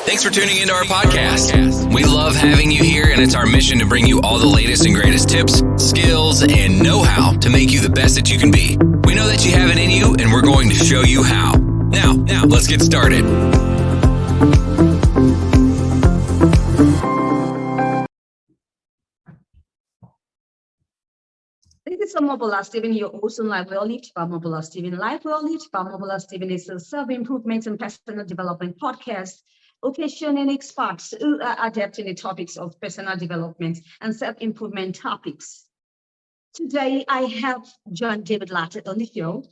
Thanks for tuning into our podcast. We love having you here, and it's our mission to bring you all the latest and greatest tips, skills, and know-how to make you the best that you can be. We know that you have it in you, and we're going to show you how. Now, let's get started. This is Omobola Stephen, your host on Life Well Lived by Omobola Stephen. Life Well Lived by Omobola Stephen is a self-improvement and personal development podcast, occasioning experts who are adept in the topics of personal development and self-improvement topics. Today, I have John David Latta on the show.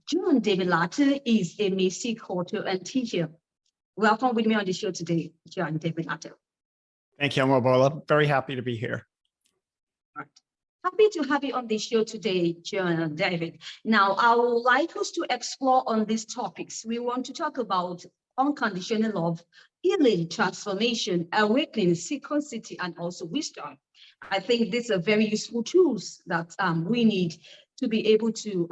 John David Latta is a music author and teacher. Welcome with me on the show today, John David Latta. Thank you, Omobola. Very happy to be here. All right. Happy to have you on the show today, John David. Now, I would like us to explore on these topics. We want to talk about unconditional love, healing, transformation, awakening, synchronicity, and also wisdom. I think these are very useful tools that we need to be able to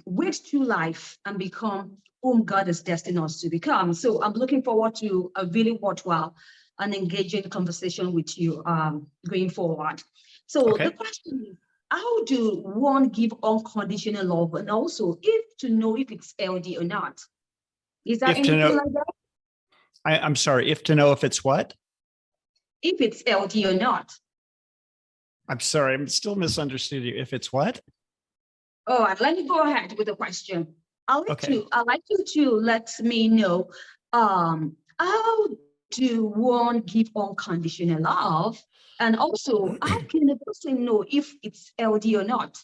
wade through life and become whom God has destined us to become. So I'm looking forward to a really worthwhile and engaging conversation with you going forward. So The question is, how do one give unconditional love, and also if to know if it's LD or not? Is that anything like that? I'm sorry, if to know if it's what? If it's LD or not. I'm sorry, I'm still misunderstood you. If it's what? All right, let me go ahead with the question. I'd like you to let me know how do one give unconditional love? And also, how can a person know if it's LD or not?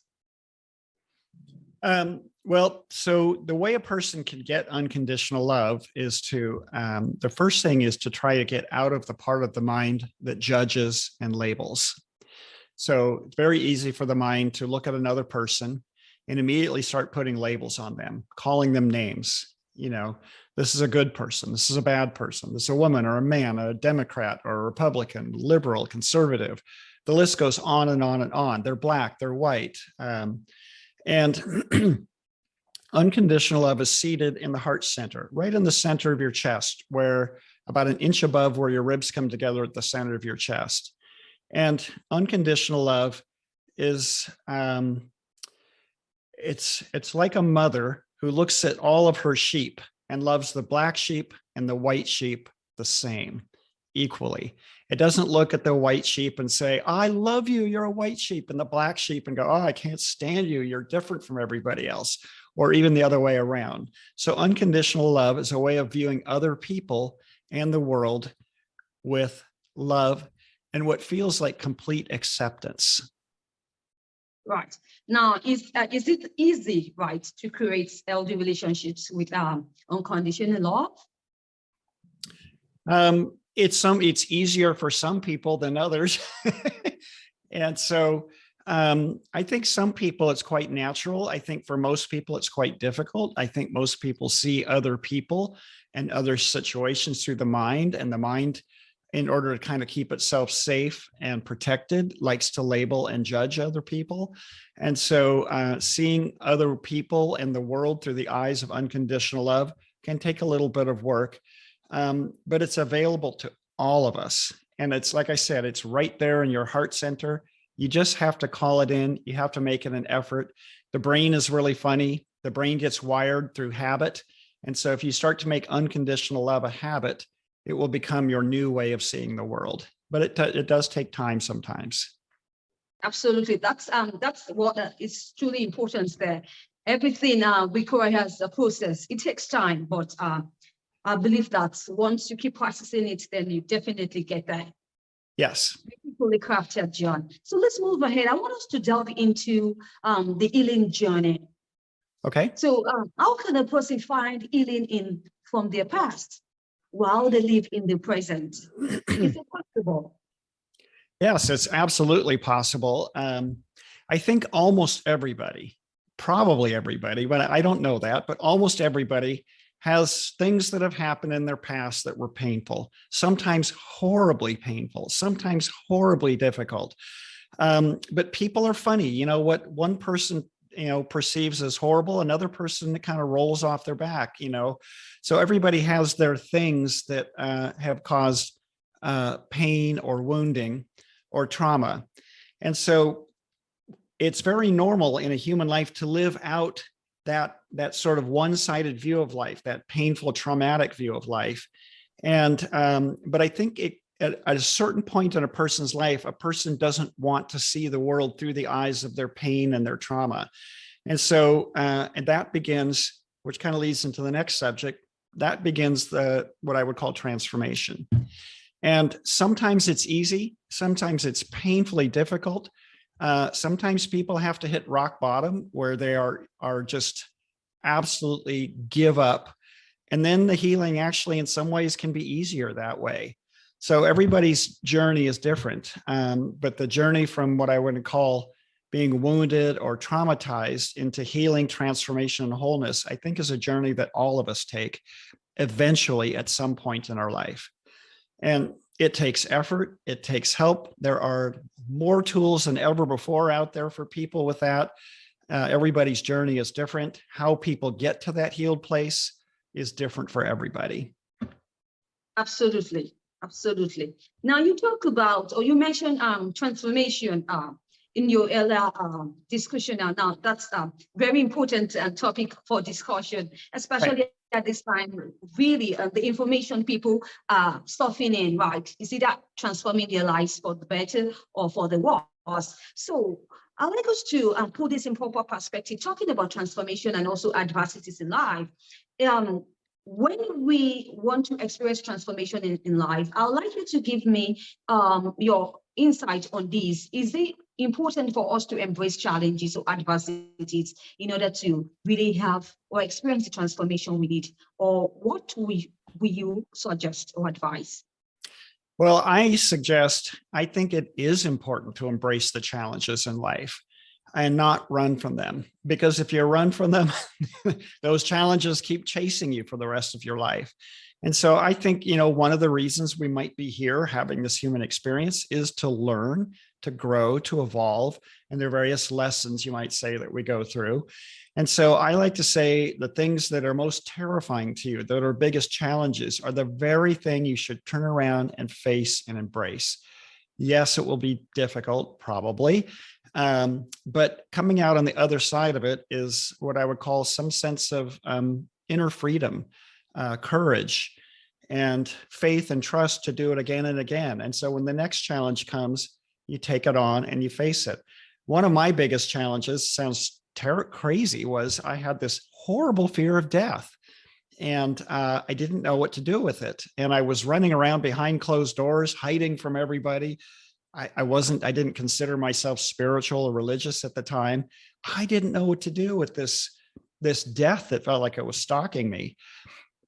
Well, so the way a person can get unconditional love is to, the first thing is to try to get out of the part of the mind that judges and labels. So it's very easy for the mind to look at another person and immediately start putting labels on them, calling them names. You know, this is a good person. This is a bad person. This is a woman or a man, a Democrat or a Republican, liberal, conservative. The list goes on and on and on. They're black, they're white. And unconditional love is seated in the heart center, right in the center of your chest, where about an inch above where your ribs come together at the center of your chest. And unconditional love is, it's like a mother who looks at all of her sheep and loves the black sheep and the white sheep the same, equally. It doesn't look at the white sheep and say, I love you, you're a white sheep, and the black sheep and go, oh, I can't stand you, you're different from everybody else, or even the other way around. So unconditional love is a way of viewing other people and the world with love and what feels like complete acceptance. Right. Now, is it easy, right, to create healthy relationships with unconditional love? It's easier for some people than others. And so I think some people it's quite natural. I think for most people it's quite difficult. I think most people see other people and other situations through the mind, and the mind, in order to kind of keep itself safe and protected, likes to label and judge other people. And so seeing other people and the world through the eyes of unconditional love can take a little bit of work, but it's available to all of us. And it's, like I said, it's right there in your heart center. You just have to call it in. You have to make it an effort. The brain is really funny. The brain gets wired through habit. And so if you start to make unconditional love a habit, it will become your new way of seeing the world. But it does take time sometimes. Absolutely. That's what is truly important there. Everything requires a process. It takes time, but I believe that once you keep practicing it, then you definitely get there. Yes. Beautifully crafted, John. So let's move ahead. I want us to delve into the healing journey. Okay. So how can a person find healing from their past while they live in the present? Is it possible? Yes, it's absolutely possible. I think almost everybody, probably everybody, but I don't know that, but almost everybody has things that have happened in their past that were painful, sometimes horribly painful, sometimes horribly difficult. But people are funny. You know what one person perceives as horrible, another person kind of rolls off their back, So everybody has their things that have caused pain or wounding or trauma. And so it's very normal in a human life to live out that sort of one-sided view of life, that painful, traumatic view of life. And but I think at a certain point in a person's life, a person doesn't want to see the world through the eyes of their pain and their trauma. And so and that begins, which kind of leads into the next subject, that begins what I would call transformation. And sometimes it's easy, sometimes it's painfully difficult. Sometimes people have to hit rock bottom where they are just absolutely give up. And then the healing actually in some ways can be easier that way. So everybody's journey is different. But the journey from what I would call being wounded or traumatized into healing, transformation, and wholeness, I think is a journey that all of us take eventually at some point in our life. And it takes effort, it takes help. There are more tools than ever before out there for people with that. Everybody's journey is different. How people get to that healed place is different for everybody. Absolutely. Absolutely. Now you talk about, or you mentioned transformation in your earlier discussion. Now that's a very important topic for discussion, especially right at this time. Really, the information people are stuffing in, right? Is either transforming their lives for the better or for the worse. So I'd like us to put this in proper perspective, talking about transformation and also adversities in life. When we want to experience transformation in life, I'd like you to give me your insight on this. Is it important for us to embrace challenges or adversities in order to really have or experience the transformation we need? Or what will you suggest or advise? Well, I think it is important to embrace the challenges in life and not run from them. Because if you run from them, those challenges keep chasing you for the rest of your life. And so I think, one of the reasons we might be here having this human experience is to learn, to grow, to evolve. And there are various lessons, you might say, that we go through. And so I like to say the things that are most terrifying to you, that are biggest challenges, are the very thing you should turn around and face and embrace. Yes, it will be difficult, probably. But coming out on the other side of it is what I would call some sense of inner freedom, courage, and faith and trust to do it again and again. And so when the next challenge comes, you take it on and you face it. One of my biggest challenges, sounds crazy, was I had this horrible fear of death. And I didn't know what to do with it. And I was running around behind closed doors, hiding from everybody. I didn't consider myself spiritual or religious at the time. I didn't know what to do with this death that felt like it was stalking me.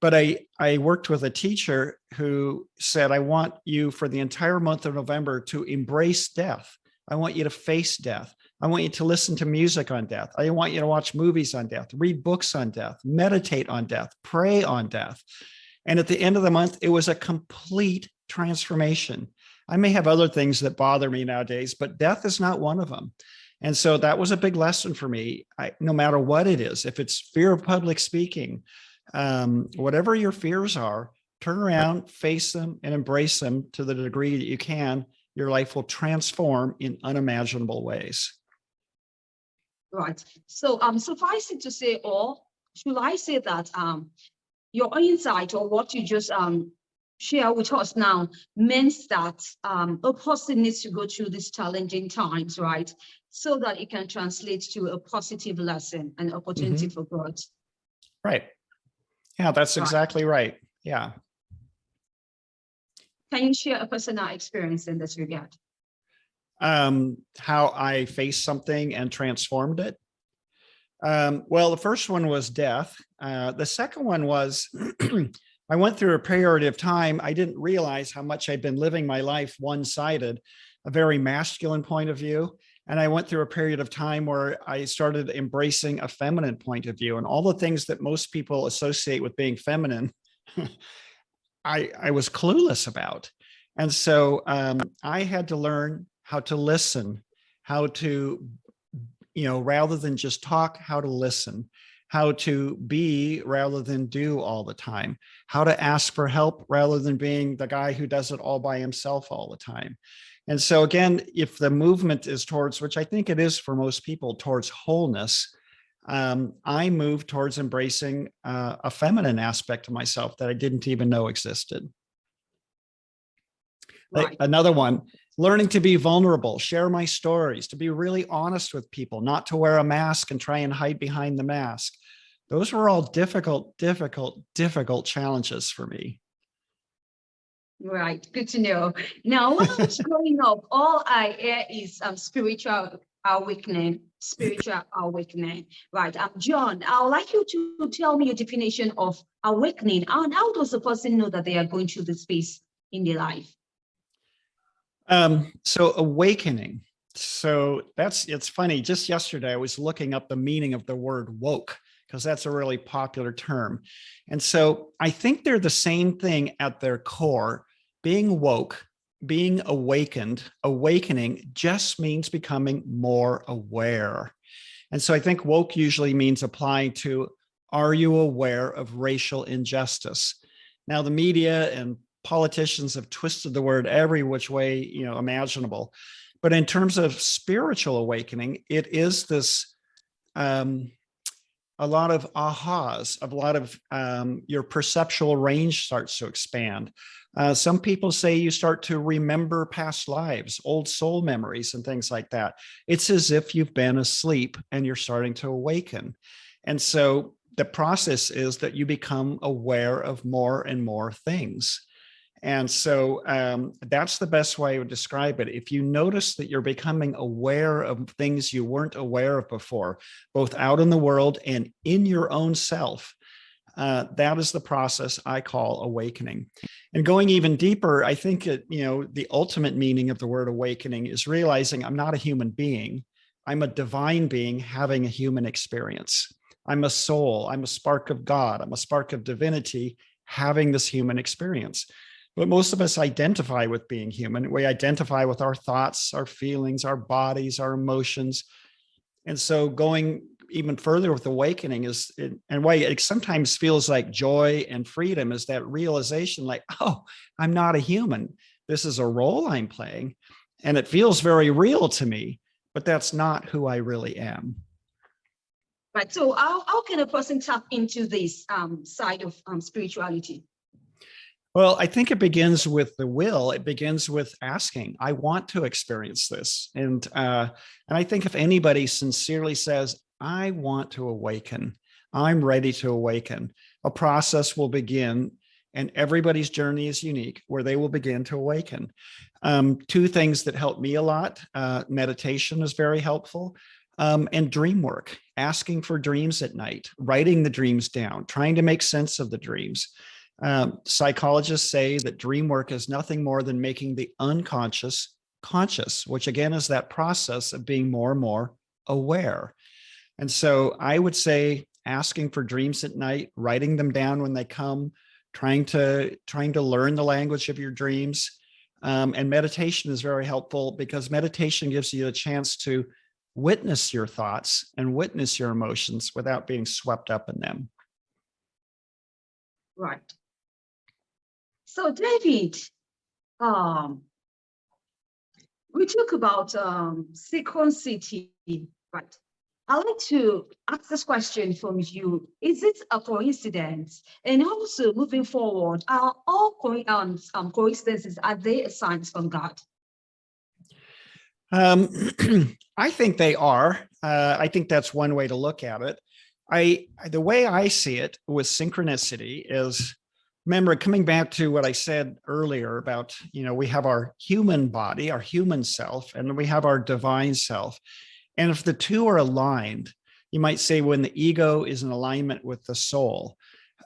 But I worked with a teacher who said, I want you for the entire month of November to embrace death. I want you to face death. I want you to listen to music on death. I want you to watch movies on death, read books on death, meditate on death, pray on death. And at the end of the month, it was a complete transformation. I may have other things that bother me nowadays, but death is not one of them. And so that was a big lesson for me. No matter what it is, if it's fear of public speaking, whatever your fears are, turn around, face them, and embrace them to the degree that you can. Your life will transform in unimaginable ways. Right. So suffice it to say, or should I say that your insight or what you just share with us now means that a person needs to go through these challenging times, right? So that it can translate to a positive lesson and opportunity for growth. Right. Yeah, that's exactly right. Yeah. Can you share a personal experience in this regard? How I faced something and transformed it. Well, the first one was death. The second one was I went through a period of time. I didn't realize how much I'd been living my life one-sided, a very masculine point of view. And I went through a period of time where I started embracing a feminine point of view, and all the things that most people associate with being feminine, I was clueless about. And so I had to learn how to listen, how to rather than just talk, how to listen, how to be rather than do all the time, how to ask for help rather than being the guy who does it all by himself all the time. And so again, if the movement is towards, which I think it is for most people, towards wholeness, I move towards embracing a feminine aspect of myself that I didn't even know existed. Right. Another one, learning to be vulnerable, share my stories, to be really honest with people, not to wear a mask and try and hide behind the mask. Those were all difficult challenges for me. Right, good to know. Now, when I was growing up, all I hear is spiritual awakening. Right. John, I would like you to tell me your definition of awakening, and how does a person know that they are going through this phase in their life? So awakening. So it's funny. Just yesterday, I was looking up the meaning of the word woke, because that's a really popular term. And so I think they're the same thing at their core. Being woke, being awakened, awakening just means becoming more aware. And so I think woke usually means applying to, are you aware of racial injustice? Now, the media and politicians have twisted the word every which way, imaginable. But in terms of spiritual awakening, it is this, a lot of ahas, a lot of your perceptual range starts to expand. Some people say you start to remember past lives, old soul memories and things like that. It's as if you've been asleep and you're starting to awaken. And so the process is that you become aware of more and more things. And so that's the best way I would describe it. If you notice that you're becoming aware of things you weren't aware of before, both out in the world and in your own self, that is the process I call awakening. And going even deeper, I think the ultimate meaning of the word awakening is realizing I'm not a human being. I'm a divine being having a human experience. I'm a soul. I'm a spark of God. I'm a spark of divinity having this human experience. But most of us identify with being human. We identify with our thoughts, our feelings, our bodies, our emotions. And so going even further with awakening is, in a way, it sometimes feels like joy and freedom, is that realization like, oh, I'm not a human. This is a role I'm playing. And it feels very real to me, but that's not who I really am. Right. So how can a person tap into this side of spirituality? Well, I think it begins with the will. It begins with asking, I want to experience this. And I think if anybody sincerely says, I want to awaken, I'm ready to awaken, a process will begin, and everybody's journey is unique, where they will begin to awaken. Two things that help me a lot, meditation is very helpful, and dream work, asking for dreams at night, writing the dreams down, trying to make sense of the dreams. Psychologists say that dream work is nothing more than making the unconscious conscious, which again is that process of being more and more aware. And so I would say asking for dreams at night, writing them down when they come, trying to learn the language of your dreams. And meditation is very helpful, because meditation gives you a chance to witness your thoughts and witness your emotions without being swept up in them. Right. So David, we talk about synchronicity, right? I'd like to ask this question from you. Is it a coincidence? And also moving forward, are all coincidences, are they signs from God? I think they are. I think that's one way to look at it. The way I see it with synchronicity is, remember, coming back to what I said earlier about, we have our human body, our human self, and we have our divine self. And if the two are aligned, you might say when the ego is in alignment with the soul,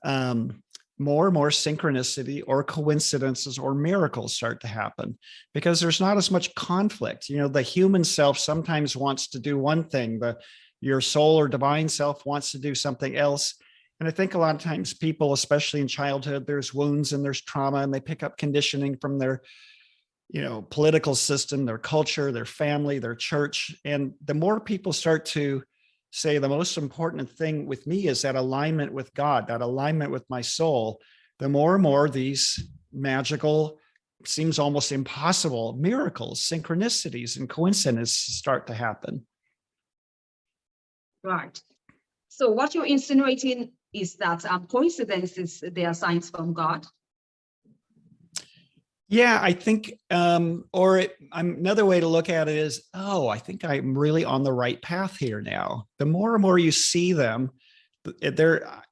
more and more synchronicity or coincidences or miracles start to happen, because there's not as much conflict. The human self sometimes wants to do one thing, your soul or divine self wants to do something else. And I think a lot of times people, especially in childhood, there's wounds and there's trauma, and they pick up conditioning from their political system, their culture, their family, their church. And the more people start to say the most important thing with me is that alignment with God, that alignment with my soul, the more and more these magical, seems almost impossible miracles, synchronicities, and coincidences start to happen. Right. So what you're insinuating is that coincidences, they are signs from God? Yeah, I think, another way to look at it is, I think I'm really on the right path here now. The more and more you see them,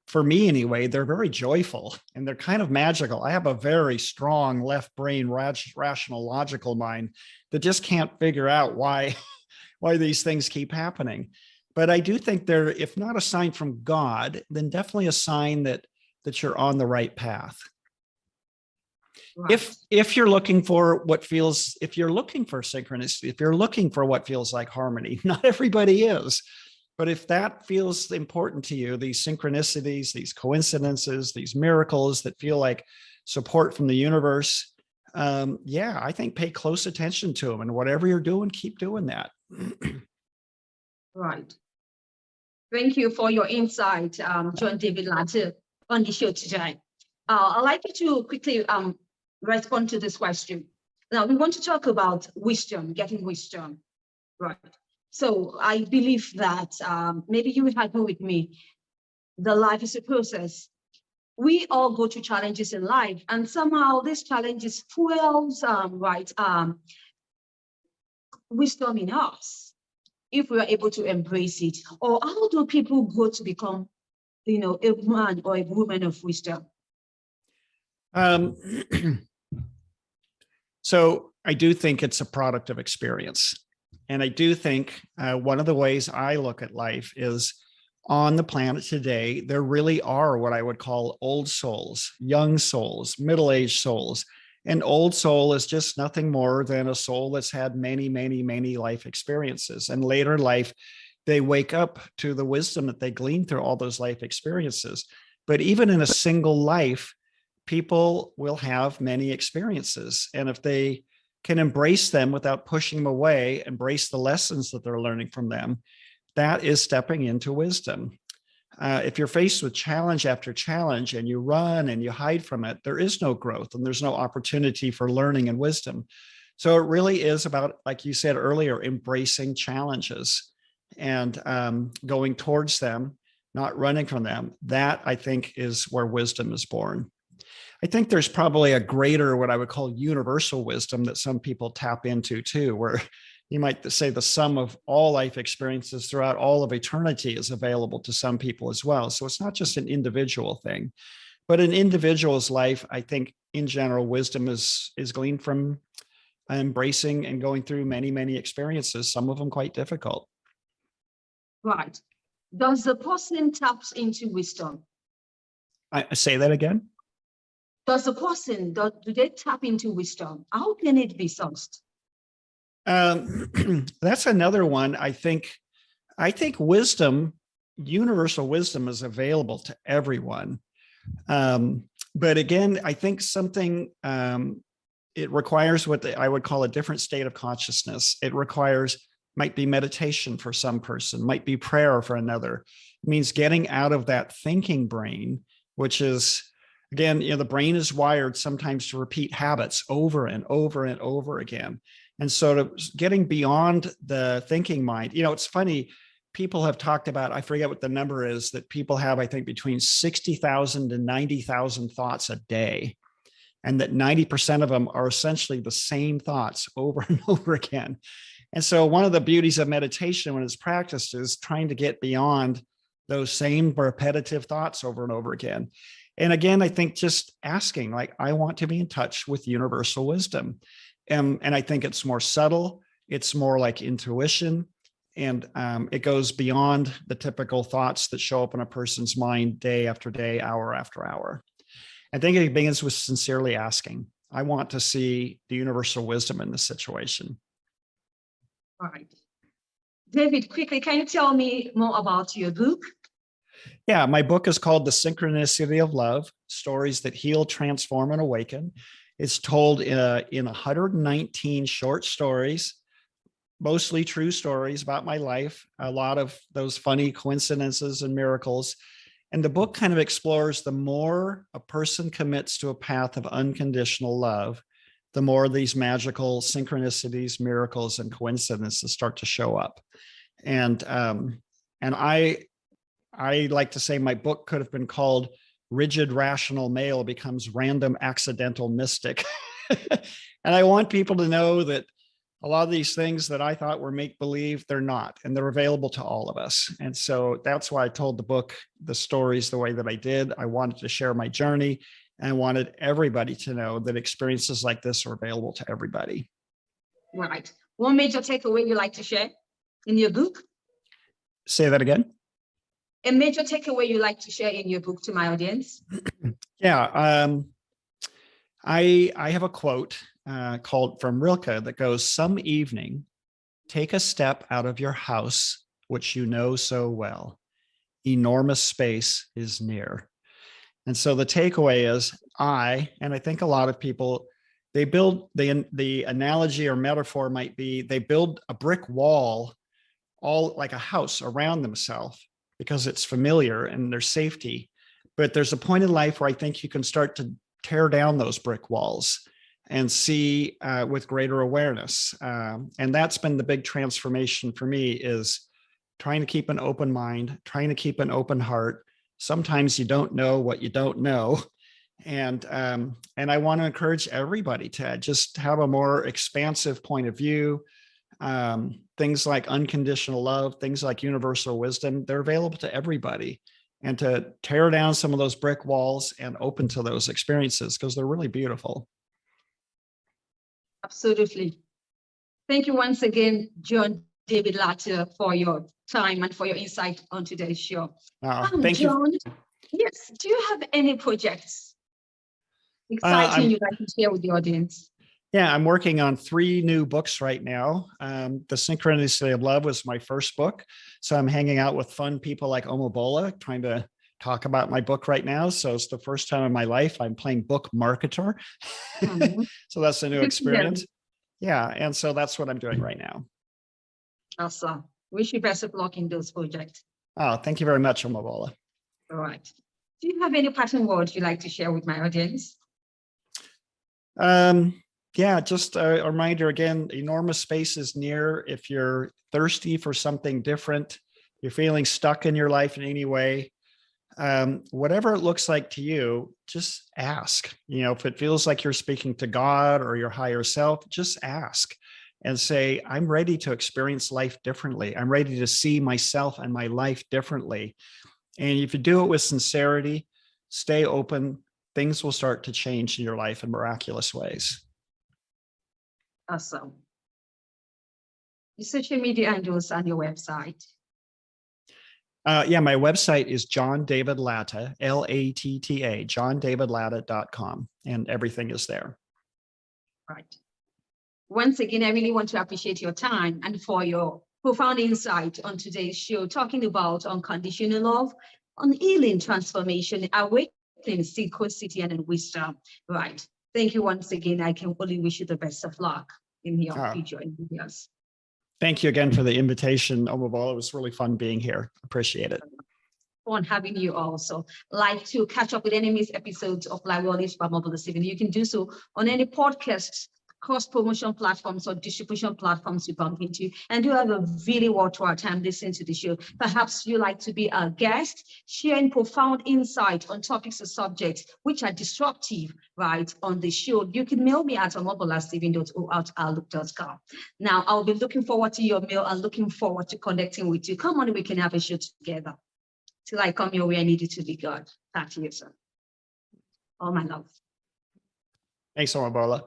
for me anyway, they're very joyful and they're kind of magical. I have a very strong left brain, rational, logical mind that just can't figure out why these things keep happening. But I do think they're, if not a sign from God, then definitely a sign that you're on the right path. Right. If you're looking for if you're looking for synchronicity, if you're looking for what feels like harmony, not everybody is. But if that feels important to you, these synchronicities, these coincidences, these miracles that feel like support from the universe, I think pay close attention to them. And whatever you're doing, keep doing that. Right. Thank you for your insight, John David Latta, on the show today. I'd like you to quickly respond to this question. Now, we want to talk about wisdom, getting wisdom. Right. So I believe that maybe you would agree with me. The life is a process. We all go through challenges in life, and somehow these challenges fuels wisdom in us, if we are able to embrace it. Or how do people go to become, a man or a woman of wisdom? So I do think it's a product of experience. And I do think one of the ways I look at life is, on the planet today, there really are what I would call old souls, young souls, middle-aged souls. An old soul is just nothing more than a soul that's had many, many, many life experiences. And later in life, they wake up to the wisdom that they gleaned through all those life experiences. But even in a single life, people will have many experiences. And if they can embrace them without pushing them away, embrace the lessons that they're learning from them, that is stepping into wisdom. If you're faced with challenge after challenge and you run and you hide from it, there is no growth and there's no opportunity for learning and wisdom. So it really is about, like you said earlier, embracing challenges and going towards them, not running from them. That, I think, is where wisdom is born. I think there's probably a greater, what I would call universal wisdom, that some people tap into too, where you might say the sum of all life experiences throughout all of eternity is available to some people as well. So it's not just an individual thing, but an individual's life, I think in general, wisdom is gleaned from embracing and going through many, many experiences, some of them quite difficult. Right. Does the person taps into wisdom? I say that again? Does the person, do they tap into wisdom? How can it be sourced? That's another one. I think wisdom, universal wisdom, is available to everyone. But again, I think something, it requires what I would call a different state of consciousness. It might be meditation for some person, might be prayer for another. It means getting out of that thinking brain, which is, again, the brain is wired sometimes to repeat habits over and over and over again. And so getting beyond the thinking mind, it's funny, people have talked about, I forget what the number is, that people have, I think, between 60,000 and 90,000 thoughts a day. And that 90% of them are essentially the same thoughts over and over again. And so one of the beauties of meditation when it's practiced is trying to get beyond those same repetitive thoughts over and over again. And again, I think just asking, I want to be in touch with universal wisdom. And I think it's more subtle. It's more like intuition. And it goes beyond the typical thoughts that show up in a person's mind day after day, hour after hour. I think it begins with sincerely asking, I want to see the universal wisdom in this situation. All right. David, quickly, can you tell me more about your book? Yeah, my book is called The Synchronicity of Love, Stories That Heal, Transform, and Awaken. It's told in 119 short stories, mostly true stories about my life, a lot of those funny coincidences and miracles. And the book kind of explores the more a person commits to a path of unconditional love, the more these magical synchronicities, miracles, and coincidences start to show up. And I like to say my book could have been called Rigid Rational Male Becomes Random Accidental Mystic. And I want people to know that a lot of these things that I thought were make-believe, they're not, and they're available to all of us. And so that's why I told the book, the stories the way that I did. I wanted to share my journey, and I wanted everybody to know that experiences like this are available to everybody. Right. One major takeaway you like to share in your book? Say that again. A major takeaway you like to share in your book to my audience? Yeah. I have a quote called from Rilke that goes, "Some evening, take a step out of your house, which you know so well. Enormous space is near." And so the takeaway is and I think a lot of people, they build, the analogy or metaphor might be, they build a brick wall, all like a house around themselves because it's familiar and there's safety. But there's a point in life where I think you can start to tear down those brick walls and see with greater awareness. And that's been the big transformation for me, is trying to keep an open mind, trying to keep an open heart. Sometimes you don't know what you don't know. And I want to encourage everybody to just have a more expansive point of view. Things like unconditional love, things like universal wisdom, they're available to everybody. And to tear down some of those brick walls and open to those experiences, because they're really beautiful. Absolutely. Thank you once again, John David Latta, for your time and for your insight on today's show. Thank John, you. yes, do you have any projects exciting you'd like to share with the audience? Yeah, I'm working on 3 new books right now. The Synchronicity of Love was my first book. So I'm hanging out with fun people like Omobola, trying to talk about my book right now. So it's the first time in my life I'm playing book marketer. So that's a new experience. Yeah, and so that's what I'm doing right now. Awesome. Wish you best of luck in those projects. Oh, thank you very much, Omobola. All right. Do you have any parting words you'd like to share with my audience? Yeah, just a reminder again, enormous space is near. If you're thirsty for something different, you're feeling stuck in your life in any way, whatever it looks like to you, just ask. You know, if it feels like you're speaking to God or your higher self, just ask and say, I'm ready to experience life differently. I'm ready to see myself and my life differently. And if you do it with sincerity, stay open, things will start to change in your life in miraculous ways. Awesome. Your social media handles and your website. Yeah, my website is John David Latta, Latta, johndavidlatta.com, and everything is there. Right. Once again, I really want to appreciate your time and for your profound insight on today's show, talking about unconditional love, on healing, transformation, awakening, synchronicity, and wisdom. Right. Thank you once again. I can only wish you the best of luck in your future endeavors. Thank you again for the invitation, Omobola. It was really fun being here. Appreciate it. Fun having you also. Like to catch up with any missed episodes of Live World by Omobola Stephen, you can do so on any podcast, cross-promotion platforms or distribution platforms you bump into, and do have a really worthwhile time listening to the show. Perhaps you like to be a guest, sharing profound insight on topics or subjects which are disruptive, right, on the show. You can mail me at omobolasteven.outlook.com. Now, I'll be looking forward to your mail and looking forward to connecting with you. Come on, we can have a show together. Till I come your way, I need you to be God. Back to you, sir. All my love. Thanks, Omobola.